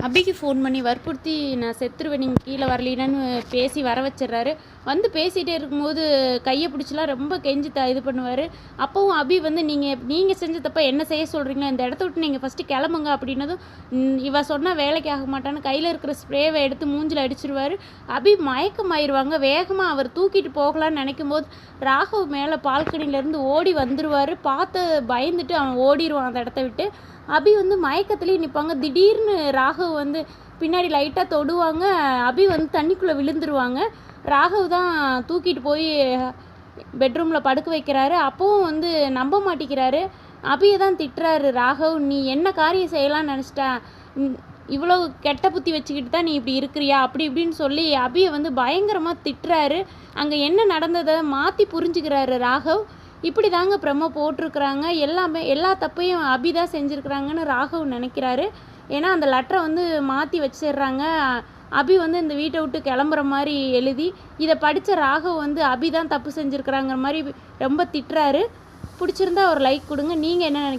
அபிக்கு phone பண்ணி வற்புறுத்தி நான் செத்துருவேன் நீங்கள் கீழே வரலீனான்னு பேசி வர வச்சிடுறாரு. வந்து பேசிகிட்டே இருக்கும்போது கையை பிடிச்சலாம் ரொம்ப கெஞ்சி இது பண்ணுவார். அப்போவும் அபி வந்து நீங்கள் செஞ்ச தப்ப என்ன செய்ய சொல்கிறீங்களா, இந்த இடத்த விட்டு நீங்கள் ஃபஸ்ட்டு கிளம்புங்க அப்படின்னதும் இவ சொன்னால் வேலைக்கு ஆக மாட்டான்னு கையில் இருக்கிற ஸ்ப்ரேவை எடுத்து மூஞ்சில் அடிச்சிருவார். அபி மயக்கமாயிருவாங்க. வேகமாக அவர் தூக்கிட்டு போகலான்னு நினைக்கும் போது ராகவ் மேலே பால்கனிலேருந்து ஓடி வந்துடுவார். பார்த்து பயந்துட்டு அவன் ஓடிடுவான் அந்த இடத்த விட்டு. அபி வந்து மயக்கத்துலேயே நிற்பாங்க. திடீர்னு ராகவ் வந்து பின்னாடி லைட்டாக தொடுவாங்க. அபி வந்து தண்ணிக்குள்ளே விழுந்துருவாங்க. ராகவ் தான் தூக்கிட்டு போய் பெட்ரூமில் படுக்க வைக்கிறாரு. அப்போவும் வந்து நம்ப மாட்டேங்கிறாரு. அபியை தான் திட்டுறாரு ராகவ், நீ என்ன காரியம் செய்யலாம்னு நினச்சிட்டா, இவ்வளோ கெட்ட புத்தி வச்சுக்கிட்டு தான் நீ இப்படி இருக்கிறியா அப்படி இப்படின்னு சொல்லி அபியை வந்து பயங்கரமாக திட்டுறாரு. அங்கே என்ன நடந்ததை மாற்றி புரிஞ்சுக்கிறாரு ராகவ். இப்படி தாங்க ப்ரமோ போட்டிருக்கிறாங்க. எல்லா தப்பையும் அபி தான் செஞ்சுருக்குறாங்கன்னு ராகவ் நினைக்கிறாரு. ஏன்னா அந்த லெட்டரை வந்து மாற்றி வச்சிடுறாங்க. அபி வந்து இந்த வீட்டை விட்டு கிளம்புற மாதிரி எழுதி இதை படித்த ராகவ் வந்து அபி தான் தப்பு செஞ்சுருக்குறாங்கிற மாதிரி ரொம்ப திட்டுறாரு. பிடிச்சிருந்தா ஒரு லைக் கொடுங்க. நீங்கள் என்ன நினைக்கிறீங்க?